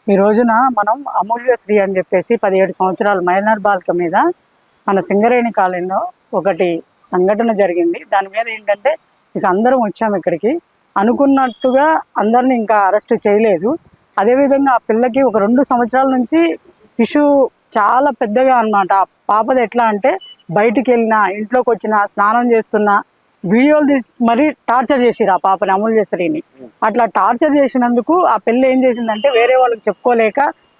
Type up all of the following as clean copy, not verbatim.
ఈ రోజున మనం అమూల్యశ్రీ అని చెప్పేసి 17 సంవత్సరాల మైనర్ బాలిక మీద మన సింగరేణి కాలనీలో ఒకటి సంఘటన జరిగింది. దాని మీద ఏంటంటే ఇక అందరం వచ్చాము ఇక్కడికి. అనుకున్నట్టుగా అందరిని ఇంకా అరెస్ట్ చేయలేదు. అదేవిధంగా ఆ పిల్లకి ఒక 2 సంవత్సరాల నుంచి ఇష్యూ చాలా పెద్దగా అన్నమాట. ఆ పాపది ఎట్లా అంటే బయటికి వెళ్ళినా, ఇంట్లోకి వచ్చినా, స్నానం చేస్తున్నా వీడియోలు తీసి మరీ టార్చర్ చేసిరు ఆ పాపని, అమూల్యశ్రీని. అట్లా టార్చర్ చేసినందుకు ఆ పిల్ల ఏం చేసిందంటే వేరే వాళ్ళకి చెప్పుకోలేక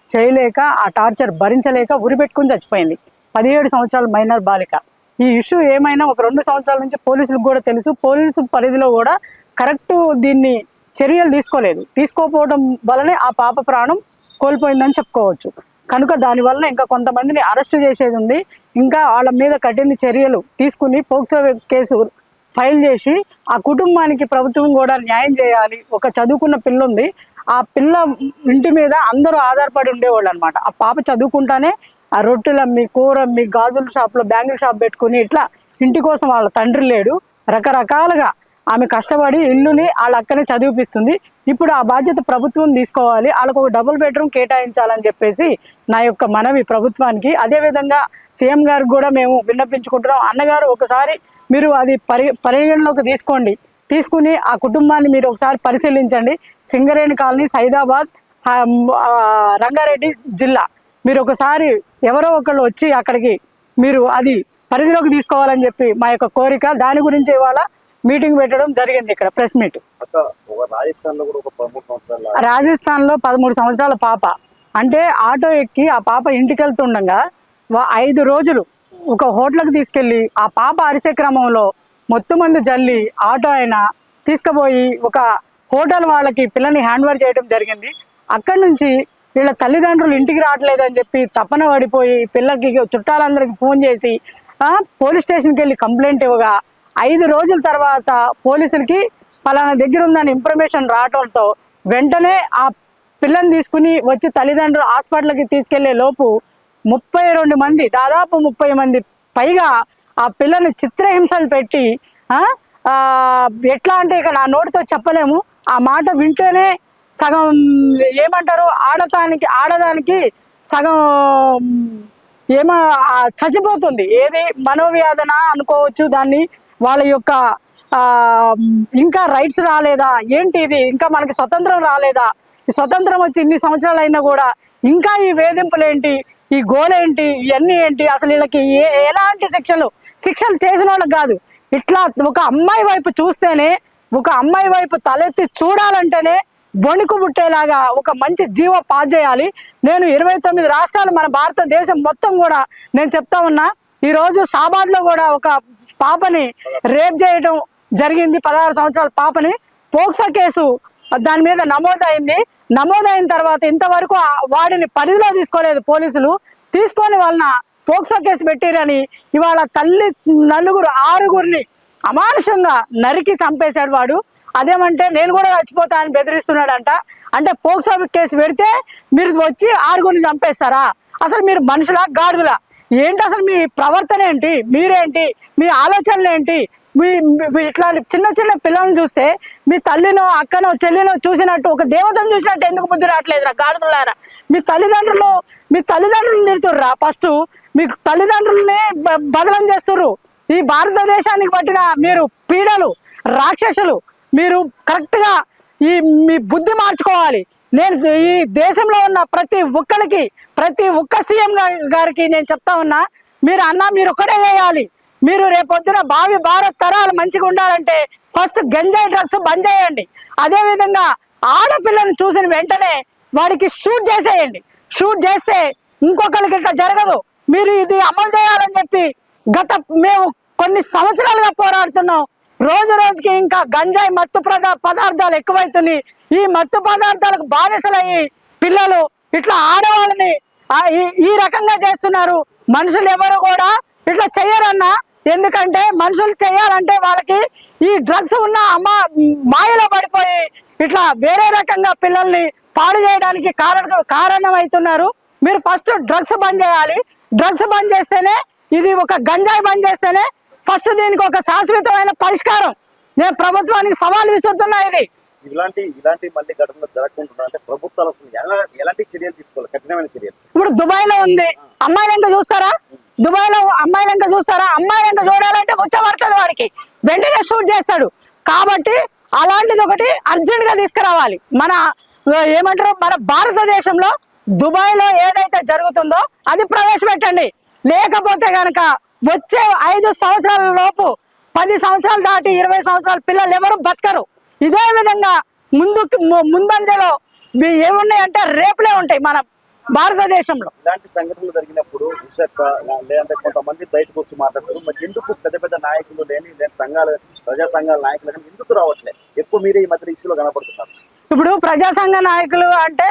చేయలేక ఆ టార్చర్ భరించలేక ఉరిపెట్టుకుని చచ్చిపోయింది. 17 సంవత్సరాల మైనర్ బాలిక. ఈ ఇష్యూ ఏమైనా ఒక 2 సంవత్సరాల నుంచి పోలీసులకు కూడా తెలుసు. పోలీసు పరిధిలో కూడా కరెక్ట్ దీన్ని చర్యలు తీసుకోకపోవడం వల్లనే ఆ పాప ప్రాణం కోల్పోయిందని చెప్పుకోవచ్చు. కనుక దానివల్ల ఇంకా కొంతమందిని అరెస్టు చేసేది ఉంది. ఇంకా వాళ్ళ మీద కఠిన చర్యలు తీసుకుని పోక్సో కేసు ఫైల్ చేసి ఆ కుటుంబానికి ప్రభుత్వం కూడా న్యాయం చేయాలి. ఒక చదువుకున్న పిల్ల ఉంది. ఆ పిల్ల ఇంటి మీద అందరూ ఆధారపడి ఉండేవాళ్ళు అనమాట. ఆ పాప చదువుకుంటానే ఆ రొట్టెలు అమ్మి, కూర అమ్మి, గాజుల షాప్లో బ్యాంగిల్ షాప్ పెట్టుకుని ఇట్లా ఇంటి కోసం వాళ్ళ తండ్రి లేడు, రకరకాలుగా ఆమె కష్టపడి ఇల్లుని వాళ్ళ అక్కనే చదివిపిస్తుంది. ఇప్పుడు ఆ బాధ్యత ప్రభుత్వం తీసుకోవాలి. వాళ్ళకు ఒక డబుల్ బెడ్రూమ్ కేటాయించాలని చెప్పేసి నా యొక్క మనవి ప్రభుత్వానికి. అదేవిధంగా సీఎం గారికి కూడా మేము విన్నపించుకుంటున్నాం. అన్నగారు ఒకసారి మీరు అది పరిగణలోకి తీసుకుని ఆ కుటుంబాన్ని మీరు ఒకసారి పరిశీలించండి. సింగరేణి కాలనీ, సైదాబాద్, రంగారెడ్డి జిల్లా. మీరు ఒకసారి ఎవరో ఒకళ్ళు వచ్చి అక్కడికి మీరు అది పరిధిలోకి తీసుకోవాలని చెప్పి మా యొక్క కోరిక. దాని గురించి ఇవాళ మీటింగ్ పెట్టడం జరిగింది ఇక్కడ, ప్రెస్ మీట్. రాజస్థాన్లో 13 సంవత్సరాల పాప అంటే ఆటో ఎక్కి ఆ పాప ఇంటికి వెళ్తుండగా 5 రోజులు ఒక హోటల్కి తీసుకెళ్ళి ఆ పాప అరిసే క్రమంలో మొత్తం మంది జల్లి ఆటో అయినా తీసుకుపోయి ఒక హోటల్ వాళ్ళకి పిల్లని హ్యాండ్ ఓవర్ చేయడం జరిగింది. అక్కడి నుంచి వీళ్ళ తల్లిదండ్రులు ఇంటికి రావట్లేదని చెప్పి తపన పడిపోయి పిల్లకి చుట్టాలందరికీ ఫోన్ చేసి పోలీస్ స్టేషన్కి వెళ్ళి కంప్లైంట్ ఇవ్వగా 5 రోజుల తర్వాత పోలీసులకి పలానా దగ్గర ఉందని ఇన్ఫర్మేషన్ రావడంతో వెంటనే ఆ పిల్లని తీసుకుని వచ్చి తల్లిదండ్రులు హాస్పిటల్కి తీసుకెళ్లే లోపు 32 మంది, దాదాపు 30 మంది పైగా ఆ పిల్లని చిత్రహింసలు పెట్టి ఎట్లా అంటే ఇక నా నోటితో చెప్పలేము. ఆ మాట వింటేనే సగం ఏమంటారు, ఆడదానికి సగం చచ్చిపోతుంది. ఏది మనోవ్యాధన అనుకోవచ్చు దాన్ని. వాళ్ళ యొక్క ఇంకా రైట్స్ రాలేదా ఏంటి, ఇది ఇంకా మనకి స్వతంత్రం రాలేదా, ఈ స్వతంత్రం వచ్చి ఇన్ని సంవత్సరాలు అయినా కూడా ఇంకా ఈ వేధింపులు ఏంటి, ఈ గోలేంటి, ఇవన్నీ ఏంటి, అసలు వీళ్ళకి ఎలాంటి శిక్షలు చేసిన వాళ్ళకి కాదు. ఇట్లా ఒక అమ్మాయి వైపు చూస్తేనే, ఒక అమ్మాయి వైపు తలెత్తి చూడాలంటేనే వణుకు పుట్టేలాగా ఒక మంచి జీవో పాస్ చేయాలి. నేను 29 రాష్ట్రాలు, మన భారతదేశం మొత్తం కూడా నేను చెప్తా ఉన్నా. ఈరోజు షాబాద్లో కూడా ఒక పాపని రేప్ చేయడం జరిగింది. 16 సంవత్సరాల పాపని పోక్సో కేసు దాని మీద నమోదైన తర్వాత ఇంతవరకు వాడిని పరిధిలో తీసుకోలేదు పోలీసులు. తీసుకొని వలన పోక్సో కేసు పెట్టిరని ఇవాళ తల్లి 6గురిని అమానుషంగా నరికి చంపేశాడు వాడు. అదేమంటే నేను కూడా చచ్చిపోతా అని బెదిరిస్తున్నాడంట. అంటే పోక్సో కేసు పెడితే మీరు వచ్చి 6గురిని చంపేస్తారా? అసలు మీరు మనుషులా, గాడిదలా? ఏంటి అసలు మీ ప్రవర్తన ఏంటి, మీరేంటి, మీ ఆలోచనలు ఏంటి? ఇట్లాంటి చిన్న పిల్లలను చూస్తే మీ తల్లినో, అక్కనో, చెల్లినో చూసినట్టు, ఒక దేవతను చూసినట్టు ఎందుకు బుద్ధి రావట్లేదురా గాడిదలారా? మీ తల్లిదండ్రులను తిడుతుర్రా. ఫస్ట్ మీ తల్లిదండ్రుల్ని బదలం చేస్తుర్రు. ఈ భారతదేశానికి పట్టిన మీరు పీడలు, రాక్షసులు. మీరు కరెక్ట్గా మీ బుద్ధి మార్చుకోవాలి. నేను ఈ దేశంలో ఉన్న ప్రతి ఒక్క సీఎం గారికి నేను చెప్తా ఉన్నా, మీరు ఒక్కడే చేయాలి. మీరు రేపొద్దున భావి భారత్ తరాలు మంచిగా ఉండాలంటే ఫస్ట్ గంజాయి డ్రగ్స్ బంద్ చేయండి. అదేవిధంగా ఆడపిల్లని చూసిన వెంటనే వాడికి షూట్ చేసేయండి. షూట్ చేస్తే ఇంకొకరికి ఇట్లా జరగదు. మీరు ఇది అమలు చేయాలని చెప్పి మేము కొన్ని సంవత్సరాలుగా పోరాడుతున్నాం. రోజుకి ఇంకా గంజాయి మత్తు పదార్థాలు ఎక్కువైతున్నాయి. ఈ మత్తు పదార్థాలకు బానిసలయ్యి పిల్లలు ఇట్లా ఆడవాళ్ళని ఈ రకంగా చేస్తున్నారు. మనుషులు ఎవరు కూడా ఇట్లా చెయ్యరన్నా. ఎందుకంటే మనుషులు చేయాలంటే వాళ్ళకి ఈ డ్రగ్స్ ఉన్న మాయలో పడిపోయి ఇట్లా వేరే రకంగా పిల్లల్ని పాడు చేయడానికి కారణం అవుతున్నారు. మీరు ఫస్ట్ డ్రగ్స్ బంద్ చేయాలి. డ్రగ్స్ బంద్ చేస్తేనే, ఇది ఒక గంజాయి బంద్ చేస్తేనే ఫస్ట్ దీనికి ఒక శాశ్వతమైన పరిష్కారం. నేను ప్రభుత్వానికి సవాల్ విసురుతున్నా. ఇది ఇలాంటి మళ్ళీ ఘటనలు జరగకుండా అంటే ప్రభుత్వాలు అసలు ఎలాంటి చర్యలు తీసుకోవాలి, కఠినమైన చర్యలు? ఇప్పుడు దుబాయ్ లో ఉంది, అమ్మాయిలు ఇంకా చూస్తారా? దుబాయ్ లో అమ్మాయిలు ఇంకా చూస్తారా? అమ్మాయిలు ఇంకా చూడాలంటే వచ్చబడుతుంది వాడికి, వెంటనే షూట్ చేస్తాడు. కాబట్టి అలాంటిది ఒకటి అర్జెంట్ గా తీసుకురావాలి. మన ఏమంటారు, మన భారతదేశంలో దుబాయ్ లో ఏదైతే జరుగుతుందో అది ప్రవేశపెట్టండి. లేకపోతే గనక వచ్చే 5 సంవత్సరాల లోపు 10 సంవత్సరాలు దాటి 20 సంవత్సరాల పిల్లలు ఎవరు బతకరు. ఇదే విధంగా ముందంజలో ఏమున్నాయంటే రేపులే ఉంటాయి మన భారతదేశంలో. ఇలాంటి సంఘటనలు జరిగినప్పుడు లేదంటే కొంతమంది బయటకు వచ్చి మాట్లాడతారు, మరి ఎందుకు పెద్ద పెద్ద నాయకులు లేని సంఘాలు, ప్రజా సంఘాల నాయకులు కానీ ఎందుకు రావట్లేదు? ఎక్కువ మీరే ఈ మధ్య ఇష్యూలో కనపడుతున్నారు. ఇప్పుడు ప్రజా సంఘ నాయకులు అంటే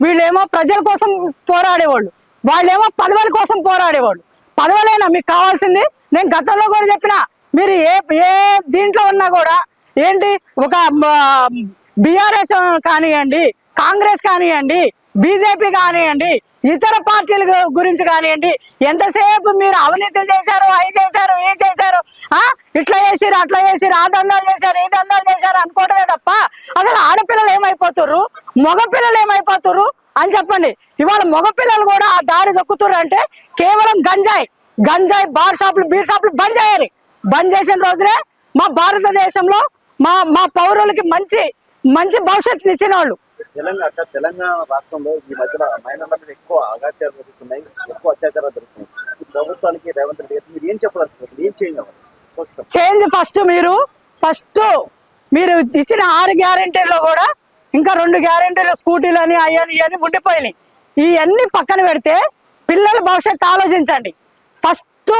వీళ్ళేమో ప్రజల కోసం పోరాడేవాళ్ళు, వాళ్ళేమో పదవుల కోసం పోరాడేవాళ్ళు. పదవులైనా మీకు కావాల్సింది, నేను గతంలో కూడా చెప్పిన, మీరు ఏ దీంట్లో ఉన్నా కూడా ఏంటి, ఒక బీఆర్ఎస్ కానివ్వండి, కాంగ్రెస్ కానివ్వండి, బీజేపీ కానివ్వండి, ఇతర పార్టీల గురించి కానివ్వండి, ఎంతసేపు మీరు అవినీతులు చేశారు, అవి చేశారు, ఈ చేశారు, ఇట్లా చేసిరు, అట్లా చేసిరు, ఆ దందాలు చేశారు, ఈ దందాలు చేశారు అనుకోవటమే తప్ప అసలు ఆడపిల్లలు ఏమైపోతుర్రు, మగపిల్లలు ఏమైపోతుర్రు అని చెప్పండి. ఇవాళ మగపిల్లలు కూడా ఆ దారి దొక్కుతుర్రు అంటే కేవలం గంజాయి బార్ షాపులు, బీర్ షాపులు బంద్ చేయాలి. బంద్ చేసిన రోజునే మా భారతదేశంలో మా పౌరులకి మంచి భవిష్యత్తుని ఇచ్చిన వాళ్ళు. తెలంగాణ రాష్ట్రంలో ఈ మధ్యన మైనర్ల మీద ఎక్కువ అగాత్యాలు జరుగుతున్నాయి, ఎక్కువ అత్యాచారాలు జరుగుతున్నాయి. ప్రభుత్వానికి రేవంత్ రెడ్డి గారు మీరు ఏం చెప్పాల్సి, ఏం చేంజ్ అవ్వాలి? చేంజ్ ఫస్ట్ మీరు ఇచ్చిన 6 గ్యారెంటీల్లో కూడా ఇంకా 2 గ్యారెంటీలు స్కూటీలు అని ఇవన్నీ ఉండిపోయినాయి. ఇవన్నీ పక్కన పెడితే పిల్లల భవిష్యత్తు ఆలోచించండి. ఫస్ట్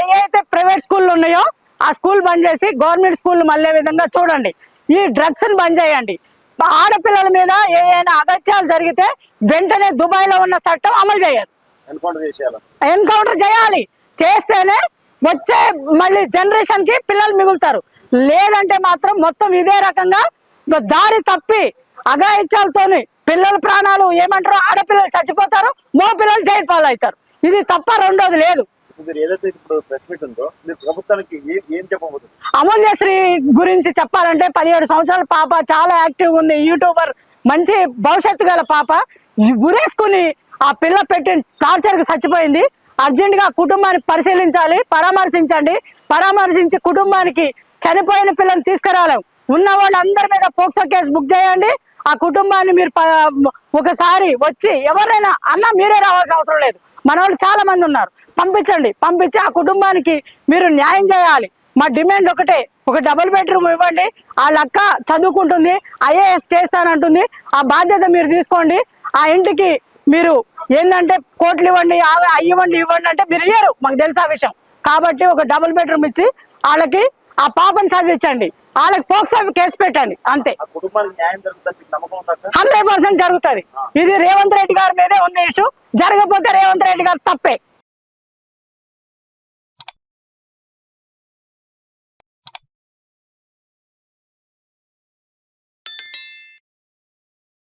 ఏవైతే ప్రైవేట్ స్కూళ్ళు ఉన్నాయో ఆ స్కూల్ బంద్ చేసి గవర్నమెంట్ స్కూల్ మళ్ళీ విధంగా చూడండి. ఈ డ్రగ్స్ ని బంద్ చేయండి. ఆడపిల్లల మీద ఏదైనా అగత్యాలు జరిగితే వెంటనే దుబాయ్ లో ఉన్న చట్టం అమలు చేయాలి, ఎన్కౌంటర్ చేయాలి. చేస్తేనే వచ్చే మళ్ళీ జనరేషన్ కి పిల్లలు మిగులుతారు. లేదంటే మాత్రం మొత్తం ఇదే రకంగా దారి తప్పి అగాయిత్యాలతోని పిల్లల ప్రాణాలు ఏమంటారు, ఆడపిల్లలు చచ్చిపోతారు, మగ పిల్లలు జైలు పాలవుతారు. ఇది తప్ప రెండోది లేదు. అమూల్యశ్రీ గురించి చెప్పాలంటే 17 సంవత్సరాల పాప, చాలా యాక్టివ్ ఉంది, యూట్యూబర్, మంచి భవిష్యత్తు గల పాప. ఉరేసుకుని ఆ పిల్ల పెట్టిన టార్చర్ కి చచ్చిపోయింది. అర్జెంట్ గా కుటుంబాన్ని పరామర్శించి కుటుంబానికి చనిపోయిన పిల్లని తీసుకురాలేం. ఉన్న వాళ్ళందరి మీద పోక్సో కేసు బుక్ చేయండి. ఆ కుటుంబాన్ని మీరు ఒకసారి వచ్చి ఎవరైనా మీరే రావాల్సిన అవసరం లేదు, మన వాళ్ళు చాలా మంది ఉన్నారు, పంపించి ఆ కుటుంబానికి మీరు న్యాయం చేయాలి. మా డిమాండ్ ఒకటే, ఒక డబుల్ బెడ్రూమ్ ఇవ్వండి. వాళ్ళ అక్క చదువుకుంటుంది, IAS చేస్తానంటుంది, ఆ బాధ్యత మీరు తీసుకోండి. ఆ ఇంటికి మీరు ఏంటంటే కోట్లు ఇవ్వండి, ఇవ్వండి అంటే మీరు ఇయ్యరు, మాకు తెలుసు ఆ విషయం. కాబట్టి ఒక డబుల్ బెడ్రూమ్ ఇచ్చి వాళ్ళకి ఆ పాపను చదివించండి, వాళ్ళకి పోక్సో కేసు పెట్టండి, అంతే. 100% జరుగుతుంది. ఇది రేవంత్ రెడ్డి గారి మీదే ఉంది ఇష్యూ. జరగకపోతే రేవంత్ రెడ్డి గారు తప్పే.